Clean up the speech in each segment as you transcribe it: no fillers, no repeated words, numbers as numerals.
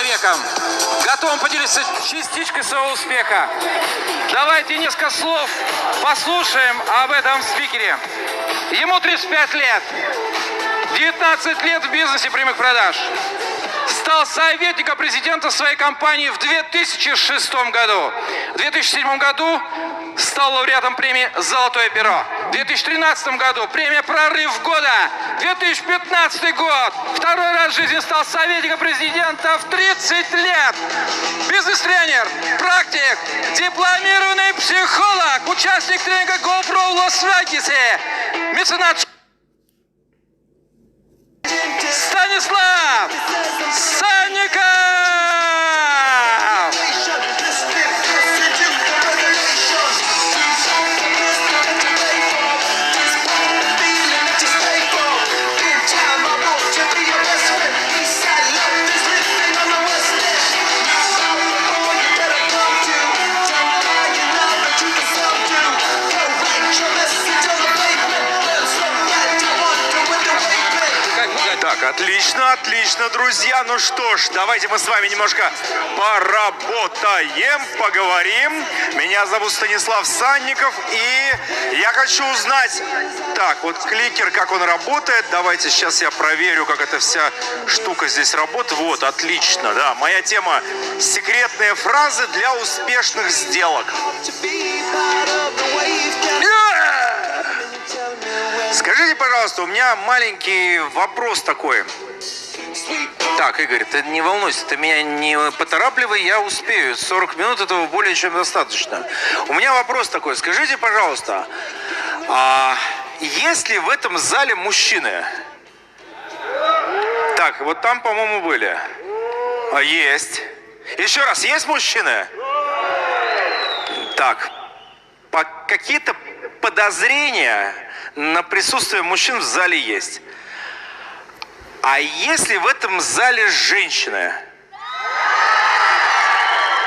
человеком, готовым поделиться частичкой своего успеха. Давайте несколько слов послушаем об этом спикере. Ему 35 лет, 19 лет в бизнесе прямых продаж. Стал советником президента своей компании в 2006 году. В 2007 году стал лауреатом премии «Золотое перо». В 2013 году премия «Прорыв года». 2015 год. Второй раз в жизни стал советником президента в 30 лет. Бизнес-тренер, практик, дипломированный психолог, участник тренинга GoPro в Лас-Вегасе, меценат Станислав Санников! Отлично, отлично, друзья. Ну что ж, давайте мы с вами немножко поработаем, поговорим. Меня зовут Станислав Санников, и я хочу узнать... Так, вот кликер, как он работает. Давайте сейчас я проверю, как эта вся штука здесь работает. Вот, отлично, да. Моя тема — секретные фразы для успешных сделок. Скажите, пожалуйста, у меня маленький вопрос такой. Так, Игорь, ты не волнуйся, ты меня не поторапливай, я успею. 40 минут этого более чем достаточно. У меня вопрос такой. Скажите, пожалуйста, есть ли в этом зале мужчины? Так, вот там, по-моему, были. Есть. Еще раз, есть мужчины? Так, какие-то подозрения на присутствие мужчин в зале есть. А если в этом зале женщины?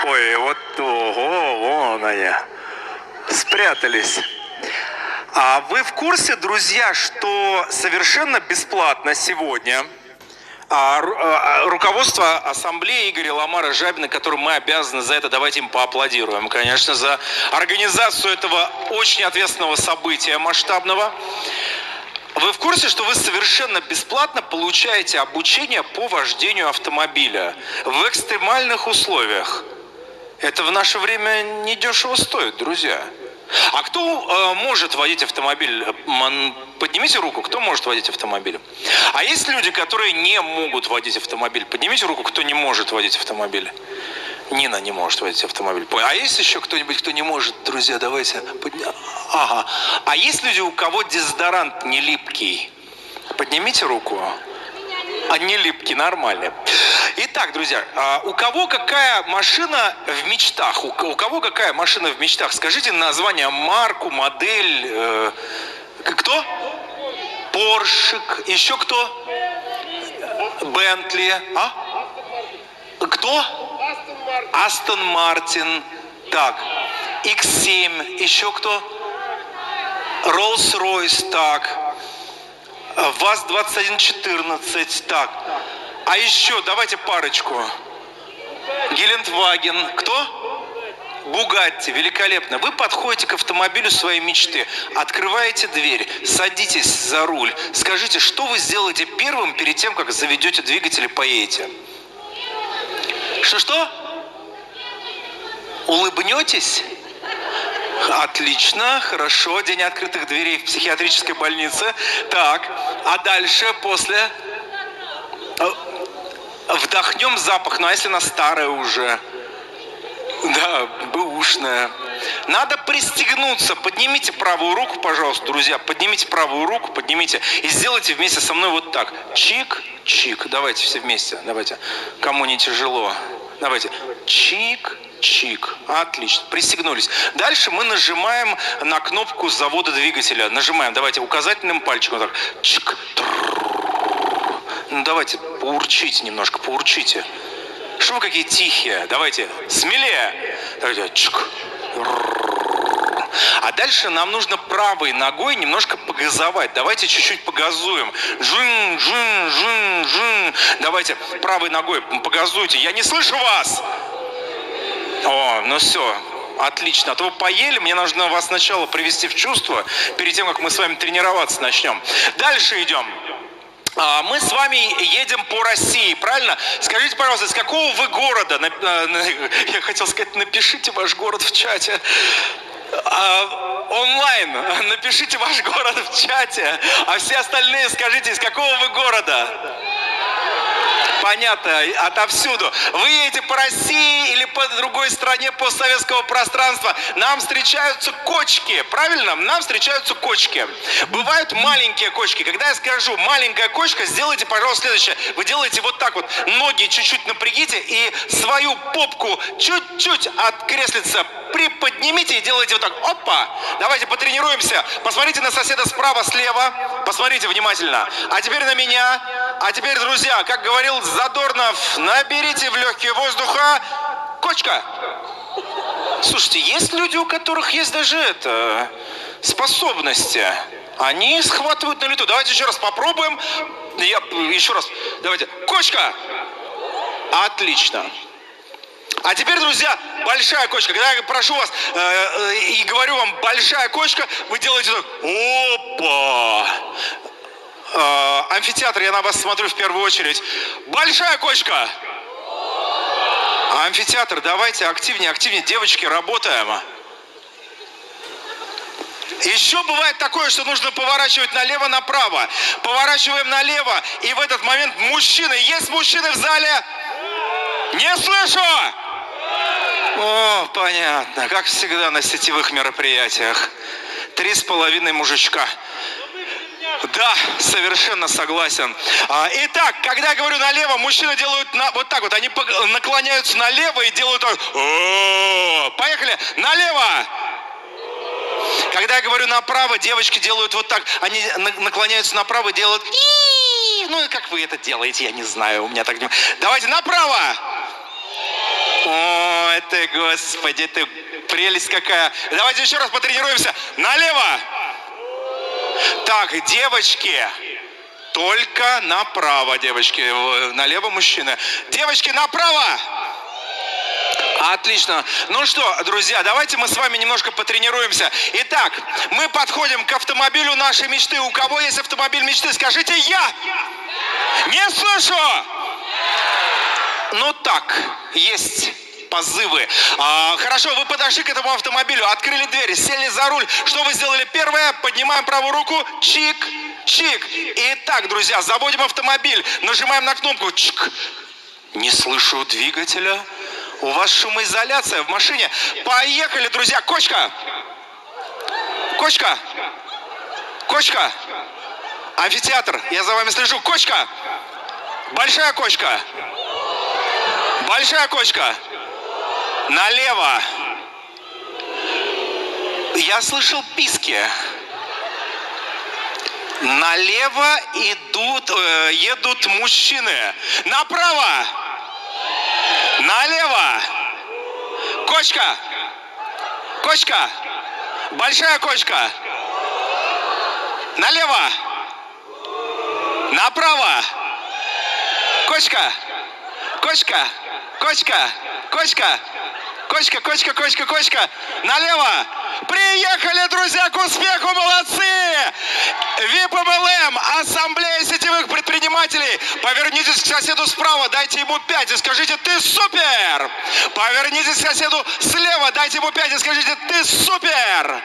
Ой, вот, ого, вон они, спрятались. А вы в курсе, друзья, что совершенно бесплатно сегодня руководство ассамблеи Игоря Ламара Жабина, которому мы обязаны за это, давайте им поаплодируем, конечно, за организацию этого очень ответственного события масштабного. Вы в курсе, что вы совершенно бесплатно получаете обучение по вождению автомобиля в экстремальных условиях? Это в наше время недешево стоит, друзья. А кто может водить автомобиль? Поднимите руку, кто может водить автомобиль. А есть люди, которые не могут водить автомобиль? Поднимите руку, кто не может водить автомобиль. Нина не может водить автомобиль. А есть еще кто-нибудь, кто не может? Друзья, давайте. Ага. А есть люди, у кого дезодорант не липкий? Поднимите руку. А не липкий, нормальный. Итак, друзья, у кого какая машина в мечтах? У кого какая машина в мечтах? Скажите название, марку, модель. Кто? Поршик. Еще кто? Бентли. А? Кто? Астон Мартин. Так. X7. Еще кто? Роллс-Ройс. Так. ВАЗ-2114. Так. А еще, давайте парочку. Гелендваген. Кто? Бугатти. Великолепно. Вы подходите к автомобилю своей мечты, открываете дверь, садитесь за руль. Скажите, что вы сделаете первым перед тем, как заведете двигатель и поедете? Что-что? Улыбнетесь? Отлично, хорошо. День открытых дверей в психиатрической больнице. Так, а дальше, после? Вдохнем запах, ну а если она старая уже? Да, бэушная. Надо пристегнуться. Поднимите правую руку, пожалуйста, друзья. Поднимите правую руку, поднимите. И сделайте вместе со мной вот так. Чик, чик. Давайте все вместе. Давайте. Кому не тяжело. Давайте. Чик, чик. Отлично. Пристегнулись. Дальше мы нажимаем на кнопку завода двигателя. Нажимаем. Давайте указательным пальчиком. Так. Чик. Ну давайте, поурчите немножко, поурчите. Что вы какие тихие? Давайте, смелее. Давайте, чик. А дальше нам нужно правой ногой немножко погазовать. Давайте чуть-чуть погазуем. Жин, жин, жин, жин. Давайте правой ногой погазуйте. Я не слышу вас. О, ну все. Отлично. А то вы поели, мне нужно вас сначала привести в чувство, перед тем, как мы с вами тренироваться начнем. Дальше идем. Мы с вами едем по России, правильно? Скажите, пожалуйста, из какого вы города? Я хотел сказать, напишите ваш город в чате. Онлайн. Напишите ваш город в чате. А все остальные скажите, из какого вы города? Понятно, отовсюду. Вы едете по России или по другой стране постсоветского пространства. Нам встречаются кочки, правильно? Нам встречаются кочки. Бывают маленькие кочки. Когда я скажу маленькая кочка, сделайте, пожалуйста, следующее. Вы делаете вот так вот. Ноги чуть-чуть напрягите и свою попку чуть-чуть от креслица приподнимите и делайте вот так. Опа! Давайте потренируемся. Посмотрите на соседа справа, слева. Посмотрите внимательно. А теперь на меня. А теперь, друзья, как говорил Задорнов, наберите в легкие воздуха. Кочка! Слушайте, есть люди, у которых есть даже способности. Они схватывают на лету. Давайте еще раз попробуем. Еще раз. Давайте. Кочка! Отлично. А теперь, друзья, большая кочка. Когда я прошу вас и говорю вам большая кочка, вы делаете так. Опа! Амфитеатр, я на вас смотрю в первую очередь. Большая кочка! Амфитеатр, давайте активнее, активнее. Девочки, работаем. Еще бывает такое, что нужно поворачивать налево-направо. Поворачиваем налево, и в этот момент мужчины. Есть мужчины в зале? Не слышу! О, понятно. Как всегда на сетевых мероприятиях. 3,5 мужичка. Да, совершенно согласен. Итак, когда я говорю налево, мужчины делают вот так вот. Они наклоняются налево и делают так. Поехали. Налево. Когда я говорю направо, девочки делают вот так. Они наклоняются направо и делают. Ну, как вы это делаете, я не знаю. У меня так не... Давайте направо. О, это, господи, это прелесть какая. Давайте еще раз потренируемся. Налево. Так, девочки, только направо, девочки, налево мужчины. Девочки, направо! Отлично. Ну что, друзья, давайте мы с вами немножко потренируемся. Итак, мы подходим к автомобилю нашей мечты. У кого есть автомобиль мечты, скажите «я». Не слышу! Ну так, есть позывы. Хорошо, вы подошли к этому автомобилю, открыли дверь, сели за руль. Что вы сделали первое? Поднимаем правую руку. Чик, чик. Итак, друзья, заводим автомобиль. Нажимаем на кнопку. Чик. Не слышу двигателя. У вас шумоизоляция в машине. Поехали, друзья. Кочка. Кочка. Кочка. Амфитеатр. Я за вами слежу. Кочка. Большая кочка. Большая кочка. Налево. Я слышал писки. Налево едут мужчины. Направо. Налево. Кочка. Кочка. Большая кочка. Налево. Направо. Кочка. Кочка. Кочка. Кочка. Кочка, кочка, кочка, кочка. Налево. Приехали, друзья, к успеху, молодцы! ВИП-МЛМ, ассамблея сетевых предпринимателей. Повернитесь к соседу справа, дайте ему 5 и скажите «ты супер». Повернитесь к соседу слева, дайте ему 5 и скажите «ты супер».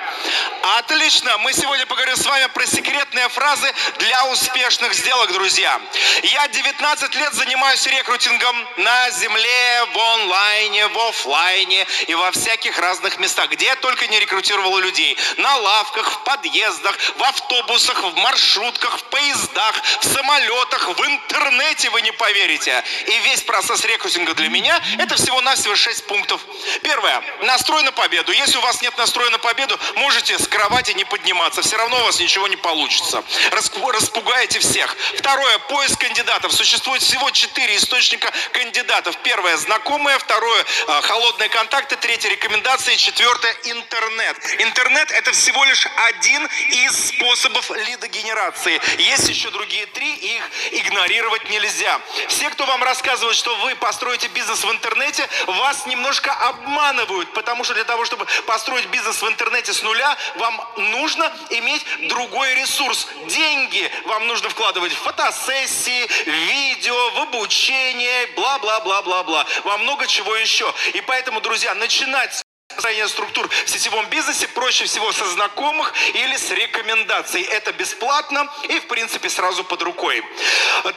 Отлично, мы сегодня поговорим с вами про секретные фразы для успешных сделок, друзья. Я 19 лет занимаюсь рекрутингом на земле, в онлайне, в офлайне и во всяких разных местах, где я только не рекрутирую людей. На лавках, в подъездах, в автобусах, в маршрутках, в поездах, в самолетах, в интернете, вы не поверите. И весь процесс рекрутинга для меня это всего-навсего 6 пунктов. Первое. Настрой на победу. Если у вас нет настроя на победу, можете с кровати не подниматься. Все равно у вас ничего не получится. Распугаете всех. Второе. Поиск кандидатов. Существует всего 4 источника кандидатов. Первое. Знакомые. Второе. Холодные контакты. Третье. Рекомендации. Четвертое. Интернет. интернет. Интернет — это всего лишь один из способов лидогенерации. Есть еще другие три, и их игнорировать нельзя. Все, кто вам рассказывает, что вы построите бизнес в интернете, вас немножко обманывают, потому что для того, чтобы построить бизнес в интернете с нуля, вам нужно иметь другой ресурс. Деньги вам нужно вкладывать в фотосессии, в видео, в обучение, бла-бла-бла-бла-бла. Во много чего еще. И поэтому, друзья, начинать построение структур в сетевом бизнесе проще всего со знакомых или с рекомендаций. Это бесплатно и, в принципе, сразу под рукой.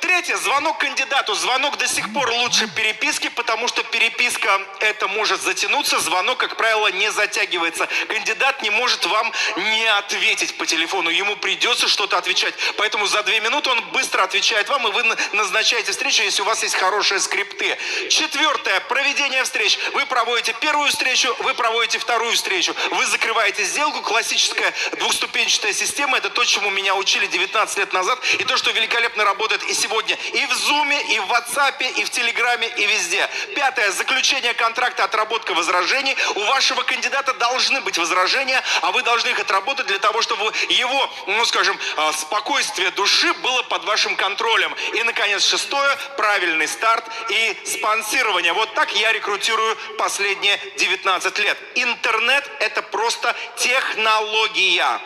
Третье. Звонок кандидату. Звонок до сих пор лучше переписки, потому что переписка это может затянуться. Звонок, как правило, не затягивается. Кандидат не может вам не ответить по телефону. Ему придется что-то отвечать. Поэтому за 2 минуты он быстро отвечает вам, и вы назначаете встречу, если у вас есть хорошие скрипты. Четвертое. Проведение встреч. Вы проводите первую встречу, вы проводите вторую встречу. Вы закрываете сделку. Классическая двухступенчатая система. Это то, чему меня учили 19 лет назад. И то, что великолепно работает и сегодня. И в Zoom, и в WhatsApp, и в Телеграме, и везде. Пятое. Заключение контракта, отработка возражений. У вашего кандидата должны быть возражения, а вы должны их отработать для того, чтобы его, ну скажем, спокойствие души было под вашим контролем. И, наконец, шестое. Правильный старт и спонсирование. Вот так я рекрутирую последние 19 лет. Интернет – это просто технология.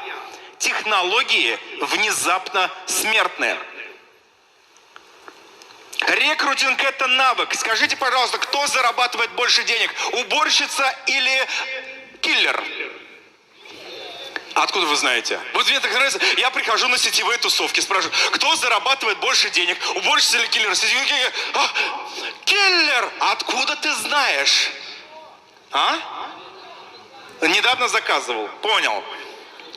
Технологии внезапно смертные. Рекрутинг – это навык. Скажите, пожалуйста, кто зарабатывает больше денег? Уборщица или киллер? Откуда вы знаете? Вот мне так нравится. Я прихожу на сетевые тусовки, спрашиваю, кто зарабатывает больше денег? Уборщица или киллер? Киллер! Откуда ты знаешь? А? Недавно заказывал. Понял.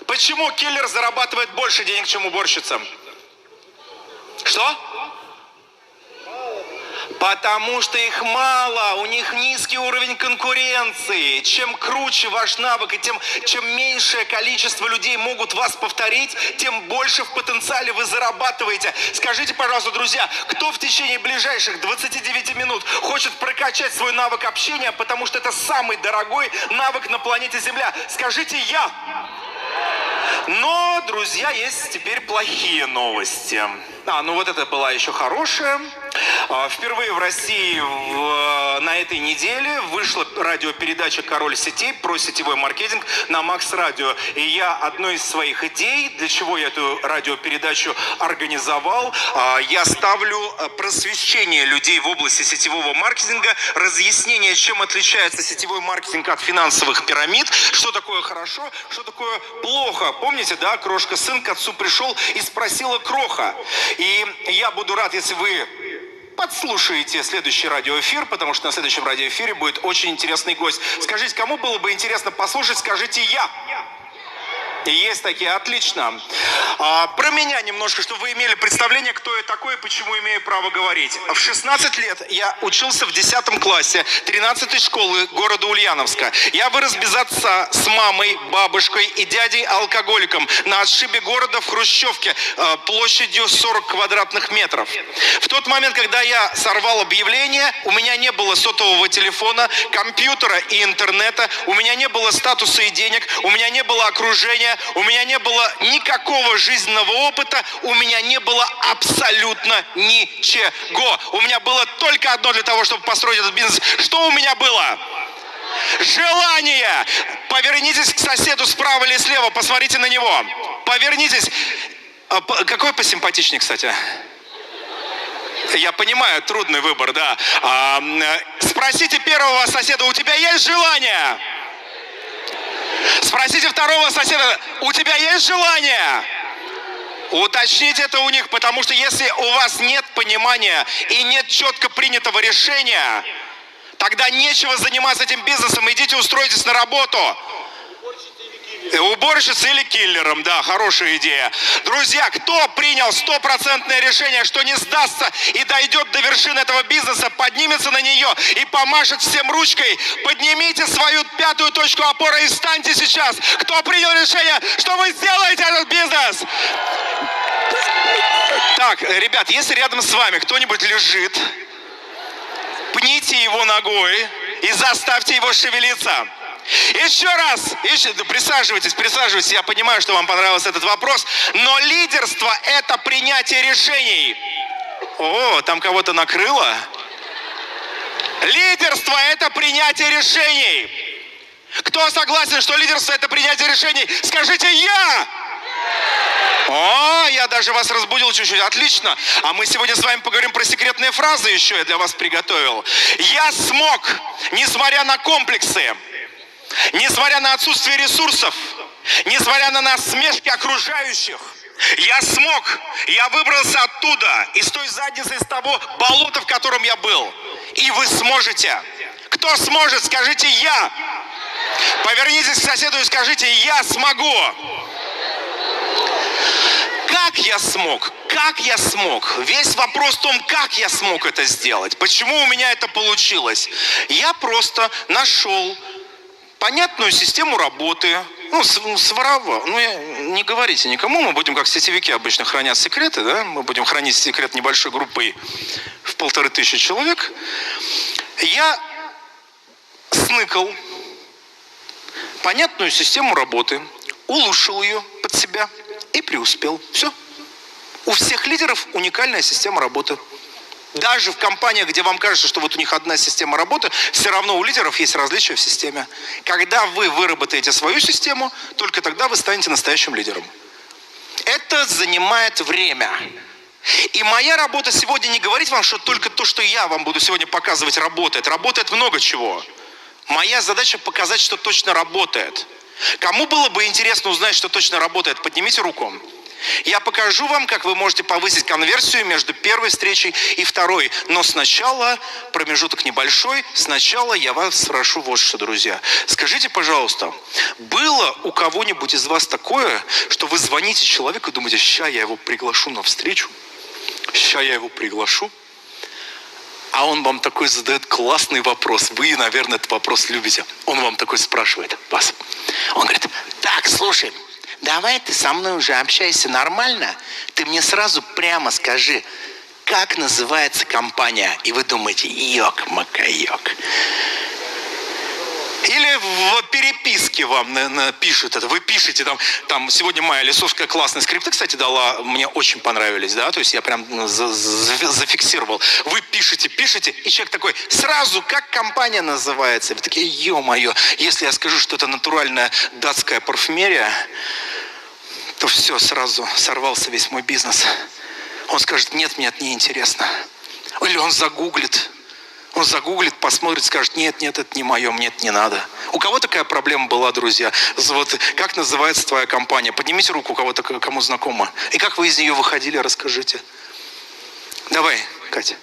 Почему киллер зарабатывает больше денег, чем уборщица? Что? Потому что их мало, у них низкий уровень конкуренции. Чем круче ваш навык и чем меньшее количество людей могут вас повторить, тем больше в потенциале вы зарабатываете. Скажите, пожалуйста, друзья, кто в течение ближайших 29 минут хочет прокачать свой навык общения, потому что это самый дорогой навык на планете Земля? Скажите «я». Но, друзья, есть теперь плохие новости. Ну вот это была еще хорошая. Впервые в России на этой неделе вышла радиопередача «Король сетей» про сетевой маркетинг на Макс Радио. И я одной из своих идей, для чего я эту радиопередачу организовал, я ставлю просвещение людей в области сетевого маркетинга, разъяснение, чем отличается сетевой маркетинг от финансовых пирамид, что такое хорошо, что такое плохо. Помните, да, крошка сын к отцу пришел и спросила кроха. И я буду рад, если вы подслушаете следующий радиоэфир, потому что на следующем радиоэфире будет очень интересный гость. Скажите, кому было бы интересно послушать, скажите «я». И есть такие, отлично. Про меня немножко, чтобы вы имели представление, кто я такой и почему имею право говорить. В 16 лет я учился в 10 классе 13-й школы города Ульяновска. Я вырос без отца, с мамой, бабушкой и дядей-алкоголиком на отшибе города в Хрущевке площадью 40 квадратных метров. В тот момент, когда я сорвал объявление, у меня не было сотового телефона, компьютера и интернета, у меня не было статуса и денег, у меня не было окружения, у меня не было никакого жизненного опыта, у меня не было абсолютно ничего. У меня было только одно для того, чтобы построить этот бизнес. Что у меня было? Желание! Повернитесь к соседу справа или слева, посмотрите на него. Повернитесь. Какой посимпатичнее, кстати? Я понимаю, трудный выбор, да. Спросите первого соседа, у тебя есть желание? Спросите второго соседа, у тебя есть желание? Уточните это у них, потому что если у вас нет понимания и нет четко принятого решения, тогда нечего заниматься этим бизнесом, идите устройтесь на работу. Уборщицей или киллером, да, хорошая идея. Друзья, кто принял 100% решение, что не сдастся и дойдет до вершины этого бизнеса, поднимется на нее и помашет всем ручкой, поднимите свою 5-ю точку опоры и встаньте сейчас. Кто принял решение, что вы сделаете этот бизнес? Так, ребят, если рядом с вами кто-нибудь лежит, пните его ногой и заставьте его шевелиться. Еще раз, присаживайтесь, я понимаю, что вам понравился этот вопрос, но лидерство – это принятие решений. О, там кого-то накрыло. Лидерство – это принятие решений. Кто согласен, что лидерство – это принятие решений? Скажите «Я». О, я даже вас разбудил чуть-чуть, отлично. А мы сегодня с вами поговорим про секретные фразы еще, я для вас приготовил. Я смог, несмотря на комплексы, несмотря на отсутствие ресурсов, несмотря на насмешки окружающих, я смог, я выбрался оттуда, из той задницы, из того болота, в котором я был. И вы сможете. Кто сможет, скажите «Я». Повернитесь к соседу и скажите «Я смогу». Как я смог? Как я смог? Весь вопрос в том, как я смог это сделать. Почему у меня это получилось? Я просто нашел понятную систему работы. Своровал. Не говорите никому, мы будем, как сетевики обычно хранят секреты, да? Мы будем хранить секрет небольшой группой в 1500 человек. Я сныкал понятную систему работы, улучшил ее под себя и преуспел. Все. У всех лидеров уникальная система работы. Даже в компаниях, где вам кажется, что вот у них одна система работы, все равно у лидеров есть различия в системе. Когда вы выработаете свою систему, только тогда вы станете настоящим лидером. Это занимает время. И моя работа сегодня не говорить вам, что только то, что я вам буду сегодня показывать, работает. Работает много чего. Моя задача показать, что точно работает. Кому было бы интересно узнать, что точно работает, поднимите руку. Я покажу вам, как вы можете повысить конверсию между первой встречей и второй. Но сначала, промежуток небольшой, сначала я вас спрошу вот что, друзья. Скажите, пожалуйста, было у кого-нибудь из вас такое, что вы звоните человеку и думаете, ща я его приглашу на встречу, ща я его приглашу, а он вам такой задает классный вопрос. Вы, наверное, этот вопрос любите. Он вам такой спрашивает вас. Он говорит, так, слушай, давай ты со мной уже общайся нормально. Ты мне сразу прямо скажи, как называется компания. И вы думаете, ёк-макаёк. Или в переписке вам пишут это. Вы пишете там сегодня Майя Лисовская классные скрипты, кстати, дала, мне очень понравились, да, то есть я прям зафиксировал. Вы пишете, и человек такой, сразу, как компания называется? Вы такие, ё-моё, если я скажу, что это натуральная датская парфюмерия, то все, сразу сорвался весь мой бизнес. Он скажет, нет, мне это не интересно. Или он загуглит, посмотрит, скажет, нет, это не мое, мне это не надо. У кого такая проблема была, друзья? Вот как называется твоя компания? Поднимите руку, у кого-то, кому знакомо. И как вы из нее выходили, расскажите. Давай, Катя.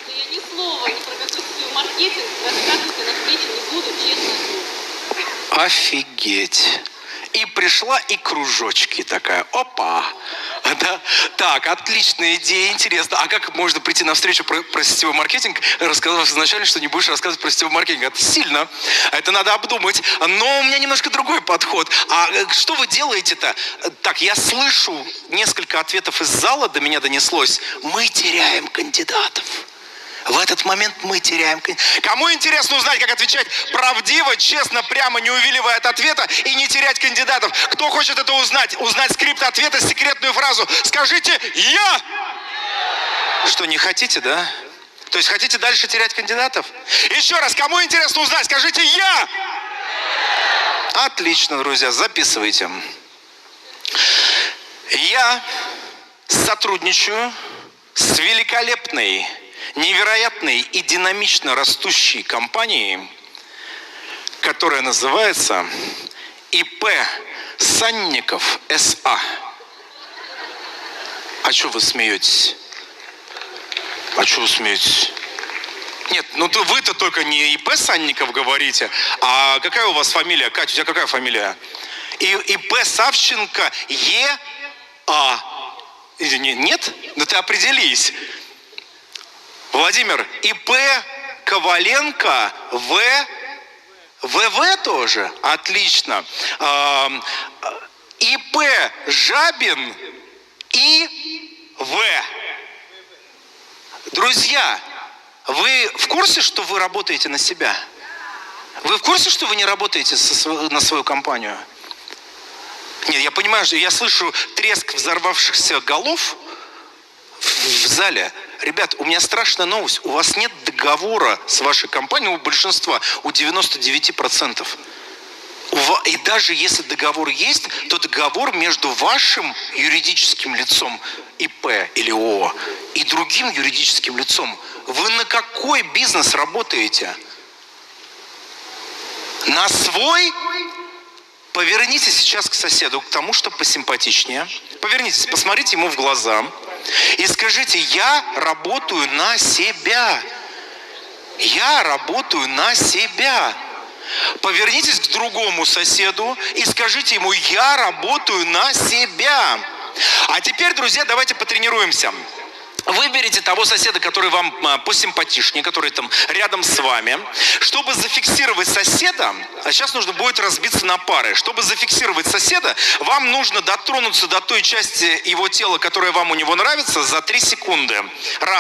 Я ни слова не про какой-то свой маркетинг рассказывать на встрече не буду, честно. Офигеть. И пришла, и кружочки такая. Опа. Да? Так, отличная идея, интересно. А как можно прийти на встречу про сетевой маркетинг, рассказав изначально, что не будешь рассказывать про сетевой маркетинг? Это сильно. Это надо обдумать. Но у меня немножко другой подход. А что вы делаете-то? Так, я слышу несколько ответов из зала, до меня донеслось. Мы теряем кандидатов. В этот момент мы теряем. Кому интересно узнать, как отвечать правдиво, честно, прямо, не увиливая от ответа и не терять кандидатов? Кто хочет это узнать? Узнать скрипт ответа, секретную фразу. Скажите «Я». Что, не хотите, да? То есть хотите дальше терять кандидатов? Еще раз, кому интересно узнать? Скажите «Я». Отлично, друзья, записывайте. Я сотрудничаю с великолепной, невероятной и динамично растущей компанией, которая называется ИП Санников СА. А что вы смеетесь? Нет, вы-то только не ИП Санников говорите, а какая у вас фамилия? Катя, у тебя какая фамилия? ИП Савченко ЕА. Нет? Ну ты определись. Владимир, ИП Коваленко ВВ тоже? Отлично. ИП Жабин ИВ. Друзья, вы в курсе, что вы работаете на себя? Вы в курсе, что вы не работаете на свою компанию? Нет, я понимаю, что я слышу треск взорвавшихся голов в зале. Ребят, у меня страшная новость. У вас нет договора с вашей компанией, у большинства, у 99%. И даже если договор есть, то договор между вашим юридическим лицом ИП или ООО и другим юридическим лицом. Вы на какой бизнес работаете? На свой? Повернитесь сейчас к соседу, к тому, что посимпатичнее. Повернитесь, посмотрите ему в глаза и скажите: я работаю на себя. Я работаю на себя. Повернитесь к другому соседу и скажите ему: я работаю на себя. А теперь, друзья, давайте потренируемся. Выберите того соседа, который вам посимпатичнее, который там рядом с вами. Чтобы зафиксировать соседа, а сейчас нужно будет разбиться на пары. Чтобы зафиксировать соседа, вам нужно дотронуться до той части его тела, которая вам у него нравится, за 3 секунды. 1,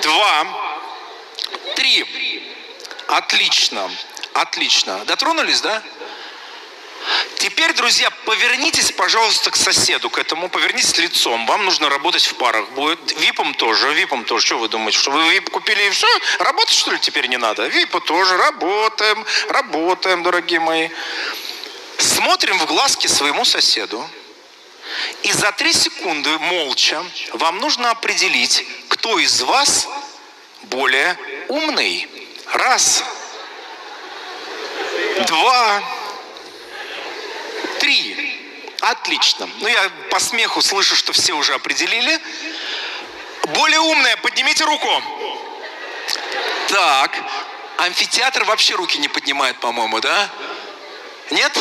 2, 3. Отлично. Отлично. Дотронулись, да? Теперь, друзья, повернитесь, пожалуйста, к соседу, к этому, повернитесь лицом. Вам нужно работать в парах. Будет випом тоже. Что вы думаете, что вы вип купили и все? Работать, что ли, теперь не надо? Випа тоже. Работаем, дорогие мои. Смотрим в глазки своему соседу. И за 3 секунды молча вам нужно определить, кто из вас более умный. 1, 2, 3. Отлично. Ну, я по смеху слышу, что все уже определили. Более умная, поднимите руку. Так. Амфитеатр вообще руки не поднимает, по-моему, да? Нет?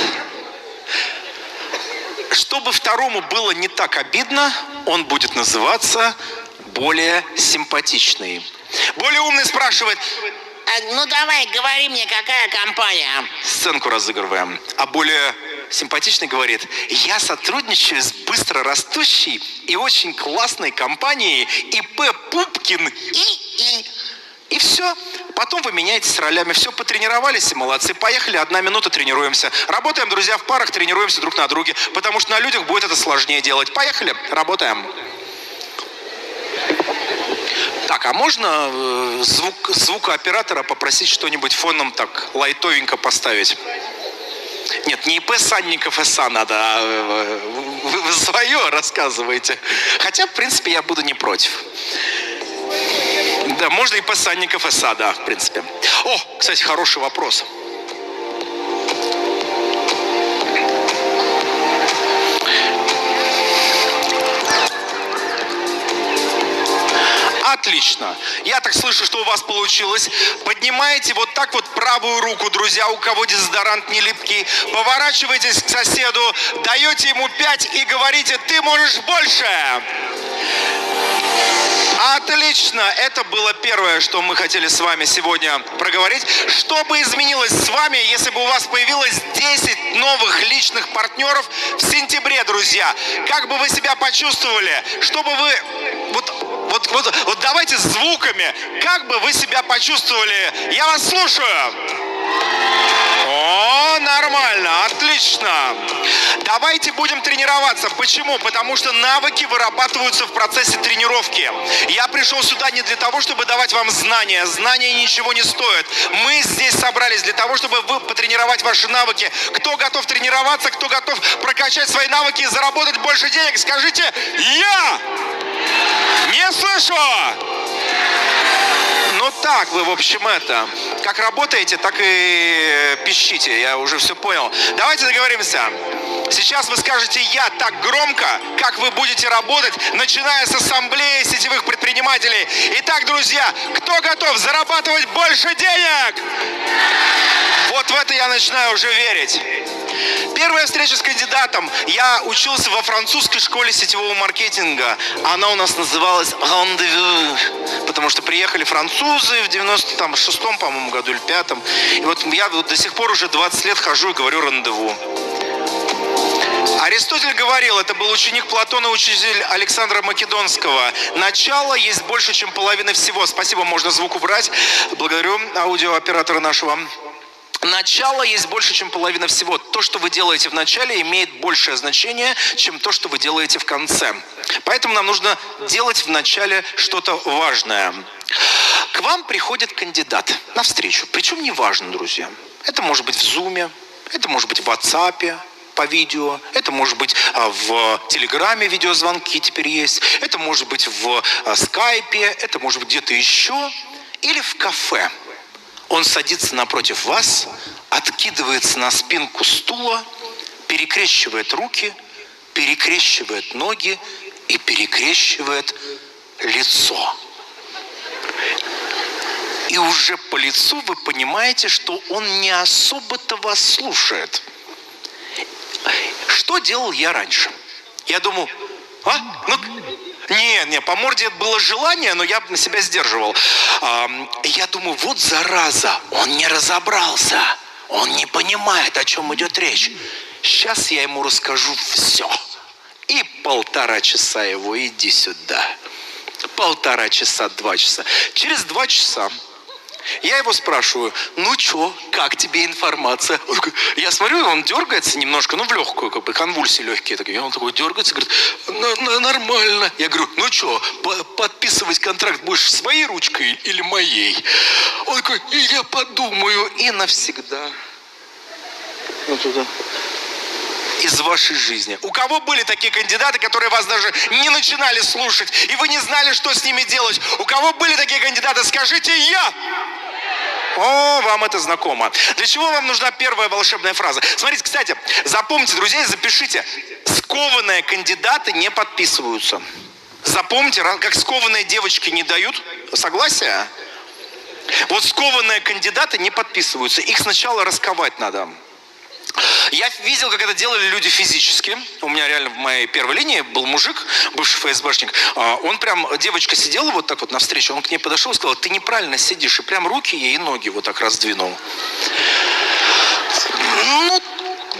Чтобы второму было не так обидно, он будет называться более симпатичный. Более умный спрашивает: Ну давай, говори мне, какая компания? Сценку разыгрываем. А более симпатичный говорит: я сотрудничаю с быстро растущей и очень классной компанией ИП Пупкин ИИ. И все. Потом вы меняетесь ролями. Все, потренировались и молодцы. Поехали, 1 минута, тренируемся. Работаем, друзья, в парах, тренируемся друг на друге. Потому что на людях будет это сложнее делать. Поехали, работаем. Так, а можно звукооператора попросить что-нибудь фоном так лайтовенько поставить? Нет, не ИП Санников СА надо, а вы свое рассказываете. Хотя, в принципе, я буду не против. Да, можно ИП Санников СА, да, в принципе. О, кстати, хороший вопрос. Отлично. Я так слышу, что у вас получилось. Поднимаете вот так вот правую руку, друзья, у кого дезодорант не липкий. Поворачиваетесь к соседу, даете ему 5 и говорите: ты можешь больше. Отлично. Это было первое, что мы хотели с вами сегодня проговорить. Что бы изменилось с вами, если бы у вас появилось 10 новых личных партнеров в сентябре, друзья? Как бы вы себя почувствовали? Чтобы вы... Вот давайте звуками. Как бы вы себя почувствовали? Я вас слушаю. О, нормально, отлично. Давайте будем тренироваться. Почему? Потому что навыки вырабатываются в процессе тренировки. Я пришел сюда не для того, чтобы давать вам знания. Знания ничего не стоят. Мы здесь собрались для того, чтобы вы потренировать ваши навыки. Кто готов тренироваться, кто готов прокачать свои навыки и заработать больше денег, скажите: я! Не слышу! Ну так, вы, в общем, как работаете, так и пищите. Я уже все понял. Давайте договоримся. Сейчас вы скажете «я» так громко, как вы будете работать, начиная с ассамблеи сетевых предпринимателей. Итак, друзья, кто готов зарабатывать больше денег? Вот в это я начинаю уже верить. Первая встреча с кандидатом. Я учился во французской школе сетевого маркетинга. Она у нас называлась «Рандеву», потому что приехали французы в 96-м, по-моему, году или 5-м. И вот я до сих пор уже 20 лет хожу и говорю «рандеву». Аристотель говорил, это был ученик Платона, учитель Александра Македонского: начало есть больше, чем половина всего. Спасибо, можно звук убрать. Благодарю аудиооператора нашего. Начало есть больше, чем половина всего. То, что вы делаете в начале, имеет большее значение, чем то, что вы делаете в конце. Поэтому нам нужно делать в начале что-то важное. К вам приходит кандидат на встречу. Причем неважно, друзья. Это может быть в Zoom, это может быть в WhatsApp по видео, это может быть в Телеграме видеозвонки теперь есть, это может быть в Скайпе, это может быть где-то еще, или в кафе. Он садится напротив вас, откидывается на спинку стула, перекрещивает руки, перекрещивает ноги и перекрещивает лицо. И уже по лицу вы понимаете, что он не особо-то вас слушает. Что делал я раньше? Я думал, не, по морде было желание, но я на себя сдерживал. Я думаю, вот зараза, он не разобрался, он не понимает, о чем идет речь. Сейчас я ему расскажу все. И 1,5 часа его, иди сюда. 1,5 часа, 2 часа. Через 2 часа я его спрашиваю, ну чё, как тебе информация? Я смотрю, он дергается немножко, в легкую, конвульсии легкие такие. Он такой дергается, говорит, нормально. Я говорю, ну чё, подписывать контракт будешь своей ручкой или моей? Он такой, я подумаю, и навсегда. Вот туда. Из вашей жизни. У кого были такие кандидаты, которые вас даже не начинали слушать, и вы не знали, что с ними делать? У кого были такие кандидаты? Скажите «я». О, вам это знакомо. Для чего вам нужна первая волшебная фраза? Смотрите, кстати, запомните, друзья, и запишите. Скованные кандидаты не подписываются. Запомните, как скованные девочки не дают согласия, вот скованные кандидаты не подписываются. Их сначала расковать надо. Я видел, как это делали люди физически. У меня реально в моей первой линии был мужик, бывший ФСБшник. Он прям, девочка сидела вот так вот навстречу, он к ней подошел и сказал, ты неправильно сидишь. И прям руки ей и ноги вот так раздвинул.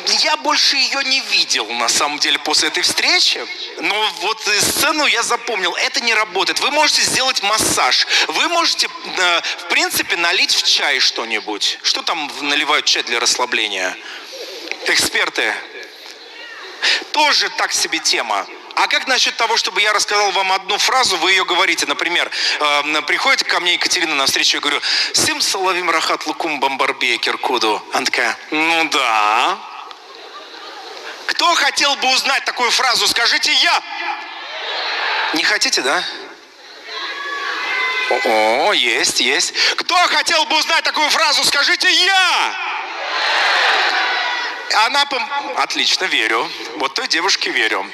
Я больше ее не видел, на самом деле, после этой встречи. Но вот сцену я запомнил. Это не работает. Вы можете сделать массаж. Вы можете, в принципе, налить в чай что-нибудь. Что там наливают в чай для расслабления? Эксперты. Тоже так себе тема. А как насчет того, чтобы я рассказал вам одну фразу, вы ее говорите, например, приходит ко мне Екатерина на встречу, я говорю, «Сим салавим рахат лукум бамбарбия киркуду». Она такая, ну да. Кто хотел бы узнать такую фразу, скажите «я». Не хотите, да? О, есть. Кто хотел бы узнать такую фразу, скажите «я». Отлично, верю. Вот той девушке верю.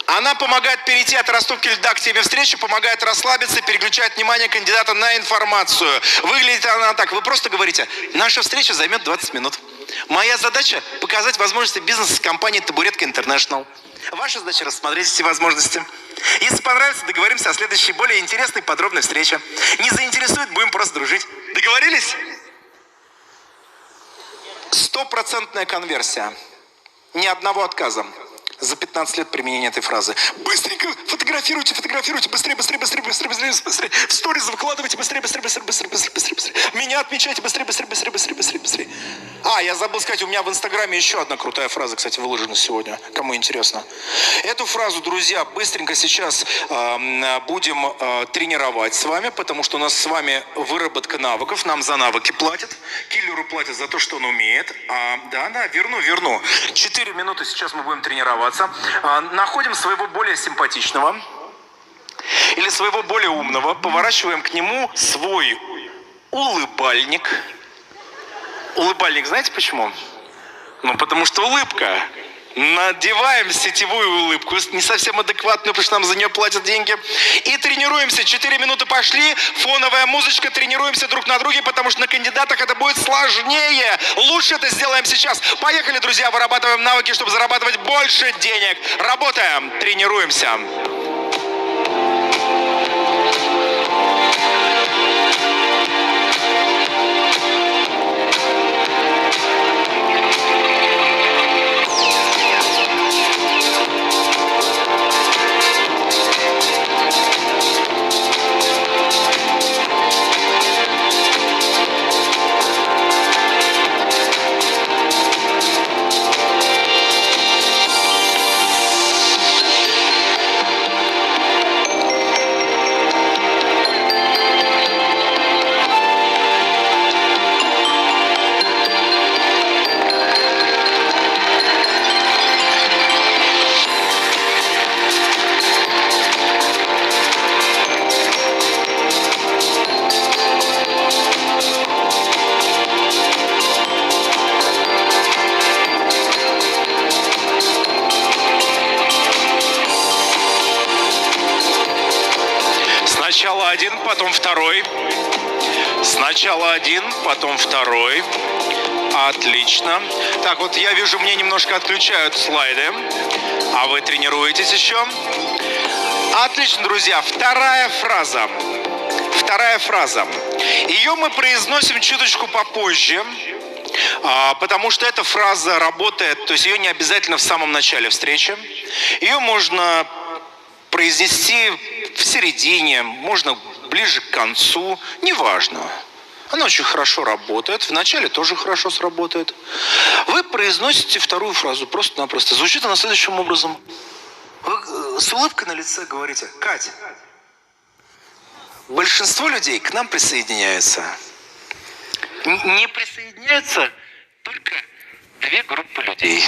Она помогает перейти от растопки льда к теме встречи, помогает расслабиться, переключает внимание кандидата на информацию. Выглядит она так. Вы просто говорите, наша встреча займет 20 минут. Моя задача – показать возможности бизнеса с компанией «Табуретка Интернешнл». Ваша задача – рассмотреть эти возможности. Если понравится, договоримся о следующей, более интересной, подробной встрече. Не заинтересует, будем просто дружить. Договорились? 100% конверсия. Ни одного отказа. За 15 лет применения этой фразы. Быстренько фотографируйте, быстрее. В сторис выкладывайте, быстрее. Меня отмечайте, быстрее. Я забыл сказать, у меня в Инстаграме еще одна крутая фраза, кстати, выложена сегодня. Кому интересно. Эту фразу, друзья, быстренько сейчас будем тренировать с вами, потому что у нас с вами выработка навыков. Нам за навыки платят. Киллеру платят за то, что он умеет. Верну. 4 минуты сейчас мы будем тренироваться. Находим своего более симпатичного или своего более умного, поворачиваем к нему свой улыбальник. Улыбальник, знаете почему? Потому что улыбка. Надеваем сетевую улыбку, не совсем адекватную, потому что нам за нее платят деньги. И тренируемся. 4 минуты пошли, фоновая музычка, тренируемся друг на друге, потому что на кандидатах это будет сложнее. Лучше это сделаем сейчас. Поехали, друзья, вырабатываем навыки, чтобы зарабатывать больше денег. Работаем, тренируемся. Сначала один, потом второй. Отлично. Так, вот я вижу, мне немножко отключают слайды. А вы тренируетесь еще? Отлично, друзья. Вторая фраза. Ее мы произносим чуточку попозже, потому что эта фраза работает, то есть ее не обязательно в самом начале встречи. Ее можно произнести в середине, можно ближе к концу, неважно. Она очень хорошо работает, в начале тоже хорошо сработает. Вы произносите вторую фразу просто-напросто. Звучит она следующим образом. Вы с улыбкой на лице говорите: Кать, большинство людей к нам присоединяются. Не присоединяются только 2 группы людей.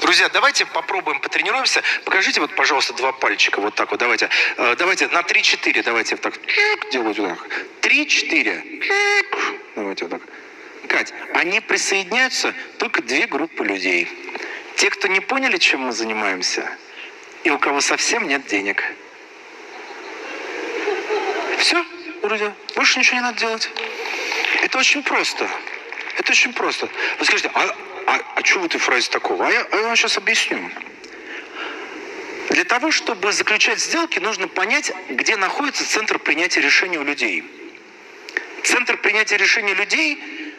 Друзья, давайте попробуем, потренируемся. Покажите вот, пожалуйста, 2 пальчика. Вот так вот. Давайте на 3-4. Давайте вот так. Делайте вот так. 3-4. Давайте вот так. Кать, они присоединяются только 2 группы людей. Те, кто не поняли, чем мы занимаемся, и у кого совсем нет денег. Все, друзья, больше ничего не надо делать. Это очень просто. Вы скажете, а что в этой фразе такого? Я вам сейчас объясню. Для того, чтобы заключать сделки, нужно понять, где находится центр принятия решений у людей. Центр принятия решений людей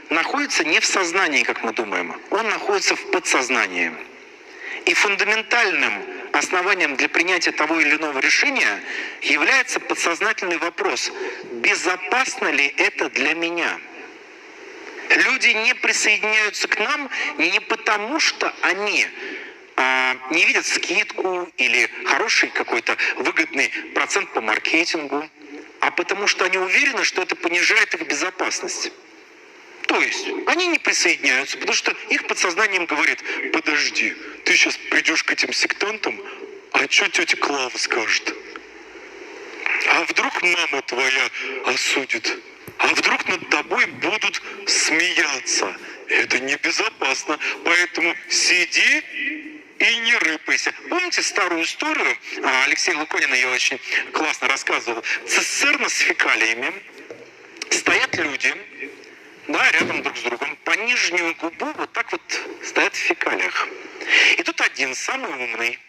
находится не в сознании, как мы думаем. Он находится в подсознании. И фундаментальным основанием для принятия того или иного решения является подсознательный вопрос: безопасно ли это для меня? Люди не присоединяются к нам не потому, что они не видят скидку или хороший какой-то выгодный процент по маркетингу, а потому что они уверены, что это понижает их безопасность. То есть они не присоединяются, потому что их подсознанием говорит: подожди, ты сейчас придешь к этим сектантам, а что тетя Клава скажет? А вдруг мама твоя осудит? А вдруг над тобой будут смеяться? Это небезопасно, поэтому сиди и не рыпайся. Помните старую историю? Алексей Луконин ее очень классно рассказывал. Цистерна с фекалиями. Стоят люди, да, рядом друг с другом, по нижнюю губу вот так вот стоят в фекалиях. И тут один, самый умный.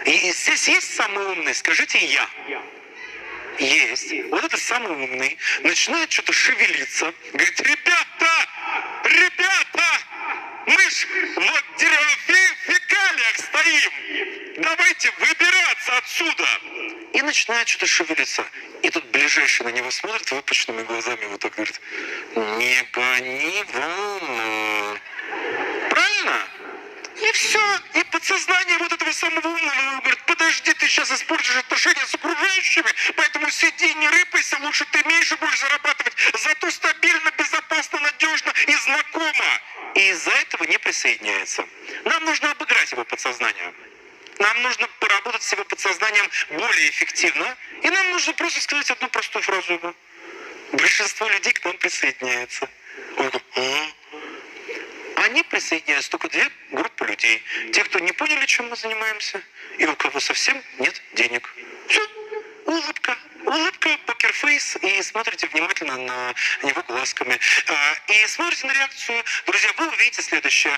И здесь есть самый умный? Скажите я. Есть. Вот это самый умный. Начинает что-то шевелиться. Говорит: ребята, мы ж вот в фекалиях стоим. Давайте выбираться отсюда. И начинает что-то шевелиться. И тут ближайший на него смотрит выпученными глазами, вот так говорит: не гони волну. Правильно? И все. И подсознание вот этого самого умного говорит: подожди, ты сейчас испортишь отношения с окружающими, поэтому сиди, не рыпайся, лучше ты меньше будешь зарабатывать, зато стабильно, безопасно, надежно и знакомо. И из-за этого не присоединяется. Нам нужно обыграть его подсознание. Нам нужно поработать с его подсознанием более эффективно. И нам нужно просто сказать одну простую фразу ему: большинство людей к нам присоединяется. Он говорит: они присоединяются только 2 группы людей. Те, кто не поняли, чем мы занимаемся, и у кого совсем нет денег. Все. Улыбка, покерфейс, и смотрите внимательно на него глазками. И смотрите на реакцию. Друзья, вы увидите следующее.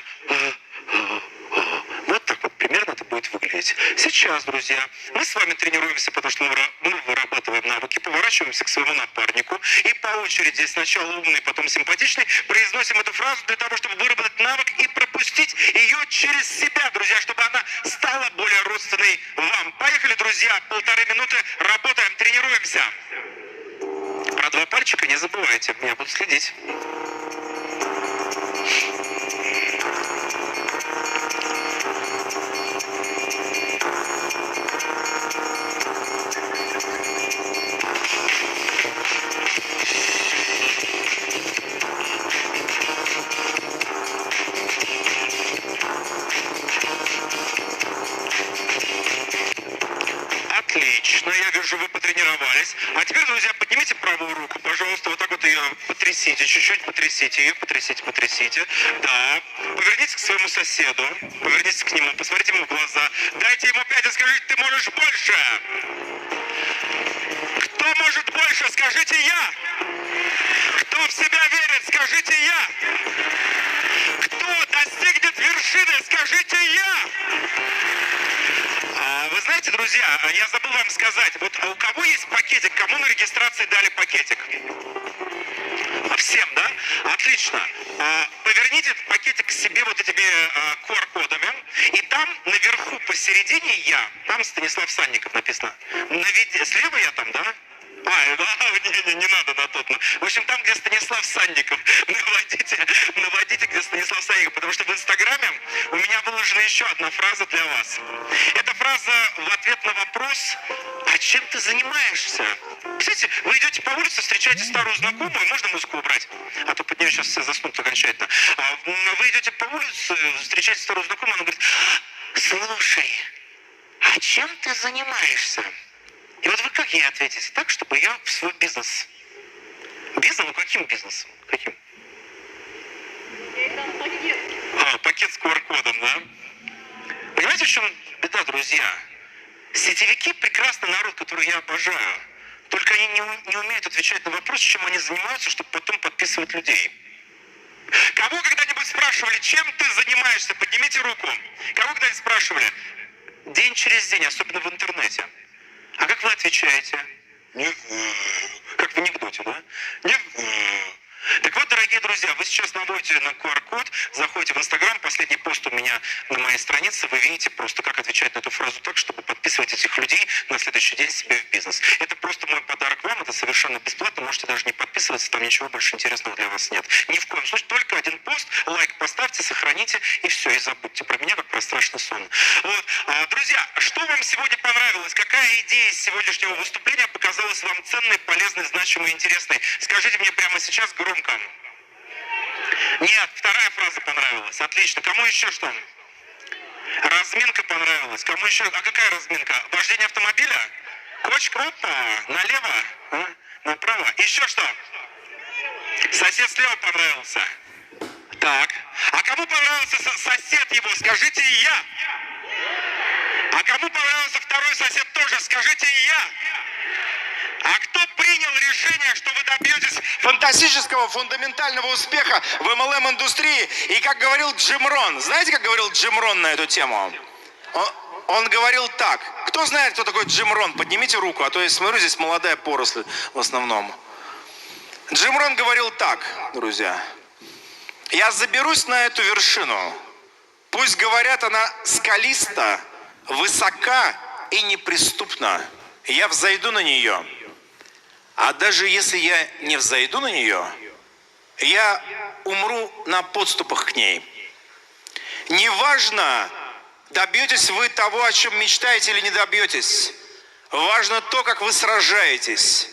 Вот так вот примерно это будет выглядеть. Сейчас, друзья, мы с вами тренируемся, потому что мы вырабатываем навыки, поворачиваемся к своему напарнику и по очереди, сначала умный, потом симпатичный, произносим эту фразу для того, чтобы выработать навык и пропустить ее через себя, друзья, чтобы она стала более родственной вам. Поехали, друзья, 1,5 минуты, работаем, тренируемся. Про 2 пальчика не забывайте, я буду следить. Отлично, я вижу, вы потренировались. А теперь, друзья, поднимите правую руку, пожалуйста, вот так вот ее потрясите, чуть-чуть потрясите ее, потрясите. Да. Повернитесь к своему соседу, повернитесь к нему, посмотрите ему в глаза, дайте ему 5 и скажите: ты можешь больше. Кто Кто может больше, скажите я. Кто в себя верит, скажите я. Кто достигнет вершины, скажите я. Вы знаете, друзья, я забыл вам сказать, вот у кого есть пакетик, кому на регистрации дали пакетик? Всем, да? Отлично. Поверните этот пакетик к себе вот этими QR-кодами, и там наверху посередине я, там Станислав Санников написано. Слева я там, да? Не надо на тот. В общем, там, где Станислав Санников, наводите, где Станислав Санников, потому что в Инстаграме у меня выложена еще одна фраза для вас. Это фраза в ответ на вопрос: а чем ты занимаешься? Кстати, вы идете по улице, встречаете старую знакомую, можно музыку убрать? А то под нее сейчас все заснут окончательно. Вы идете по улице, встречаете старую знакомую, она говорит: слушай, а чем ты занимаешься? И вот вы как ей ответите? Так, чтобы ее в свой бизнес. Бизнес? Ну каким бизнесом? Каким? Пакет с QR-кодом, да? Понимаете, в чем беда, друзья? Сетевики — прекрасный народ, который я обожаю. Только они не умеют отвечать на вопрос, чем они занимаются, чтобы потом подписывать людей. Кого когда-нибудь спрашивали, чем ты занимаешься? Поднимите руку. Кого когда-нибудь спрашивали? День через день, особенно в интернете. А как вы отвечаете? Как в анекдоте, да? Так вот, дорогие друзья, вы сейчас наводите на QR-код, заходите в Инстаграм, последний пост у меня на моей странице, вы видите просто, как отвечать на эту фразу так, чтобы подписывать этих людей на следующий день себе в бизнес. Это просто мой подарок вам, это совершенно бесплатно, можете даже не подписываться, там ничего больше интересного для вас нет. Ни в коем случае, только один пост, лайк поставьте, сохраните, и все, и забудьте про меня, как про страшный сон. Вот. Друзья, что вам сегодня понравилось? Какая идея из сегодняшнего выступления показалась вам ценной, полезной, значимой, интересной? Скажите мне прямо сейчас громко. Нет, вторая фраза понравилась. Отлично. Кому еще что? Разминка понравилась. Кому еще? А какая разминка? Вождение автомобиля? Кочка, опа, налево, направо. Еще что? Сосед слева понравился. Так. А кому понравился сосед его? Скажите и я. А кому понравился второй сосед тоже? Скажите и я. А кто принял решение, что вы добьетесь фантастического, фундаментального успеха в MLM-индустрии? И как говорил Джим Рон, знаете, как говорил Джим Рон на эту тему? Он говорил так. Кто знает, кто такой Джим Рон? Поднимите руку, а то я смотрю, здесь молодая поросль в основном. Джим Рон говорил так, друзья. Я заберусь на эту вершину. Пусть говорят, она скалиста, высока и неприступна. Я взойду на нее. А даже если я не взойду на нее, я умру на подступах к ней. Неважно, добьетесь вы того, о чем мечтаете, или не добьетесь. Важно то, как вы сражаетесь.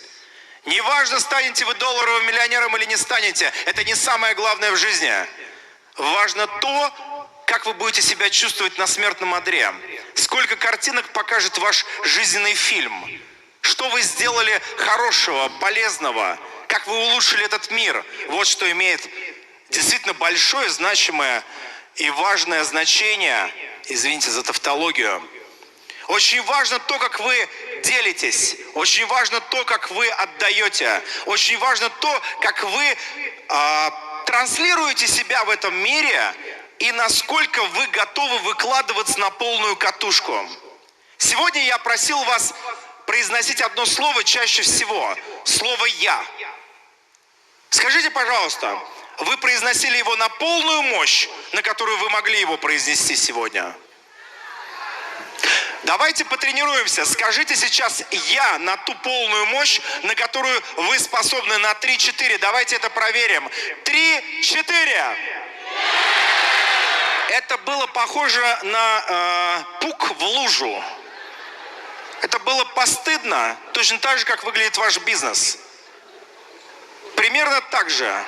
Неважно, станете вы долларовым миллионером или не станете. Это не самое главное в жизни. Важно то, как вы будете себя чувствовать на смертном одре. Сколько картинок покажет ваш жизненный фильм. Что вы сделали хорошего, полезного, как вы улучшили этот мир. Вот что имеет действительно большое, значимое и важное значение, извините за тавтологию. Очень важно то, как вы делитесь, очень важно то, как вы отдаете, очень важно то, как вы транслируете себя в этом мире и насколько вы готовы выкладываться на полную катушку. Сегодня я просил вас произносить одно слово чаще всего. Слово «я». Скажите, пожалуйста, вы произносили его на полную мощь, на которую вы могли его произнести сегодня? Давайте потренируемся. Скажите сейчас «я» на ту полную мощь, на которую вы способны на 3-4. Давайте это проверим. 3-4. Это было похоже на пук в лужу. Это было постыдно, точно так же, как выглядит ваш бизнес. Примерно так же.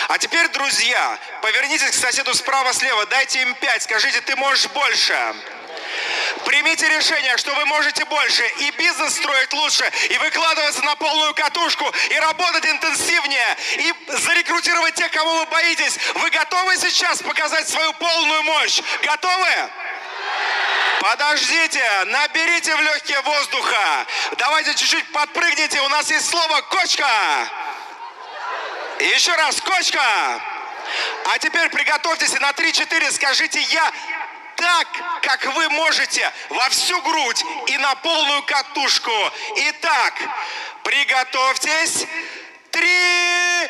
А теперь, друзья, повернитесь к соседу справа-слева, дайте им 5, скажите, ты можешь больше. Примите решение, что вы можете больше, и бизнес строить лучше, и выкладываться на полную катушку, и работать интенсивнее, и зарекрутировать тех, кого вы боитесь. Вы готовы сейчас показать свою полную мощь? Готовы? Подождите, наберите в легкие воздуха. Давайте чуть-чуть подпрыгните. У нас есть слово «кочка». Еще раз, «кочка». А теперь приготовьтесь и на 3-4 скажите «я» так, как вы можете, во всю грудь и на полную катушку. Итак, приготовьтесь. 3-4.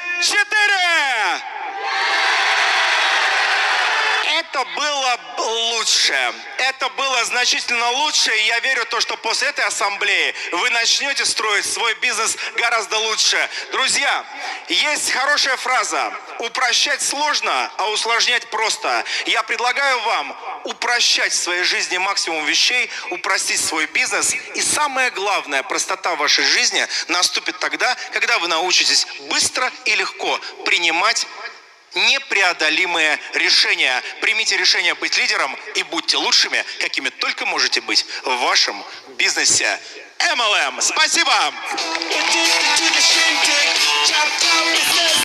Это было лучше. Это было значительно лучше. И я верю в то, что после этой ассамблеи вы начнете строить свой бизнес гораздо лучше. Друзья, есть хорошая фраза. Упрощать сложно, а усложнять просто. Я предлагаю вам упрощать в своей жизни максимум вещей, упростить свой бизнес. И самое главное, простота в вашей жизни наступит тогда, когда вы научитесь быстро и легко принимать непреодолимые решения. Примите решение быть лидером и будьте лучшими, какими только можете быть в вашем бизнесе. MLM. Спасибо!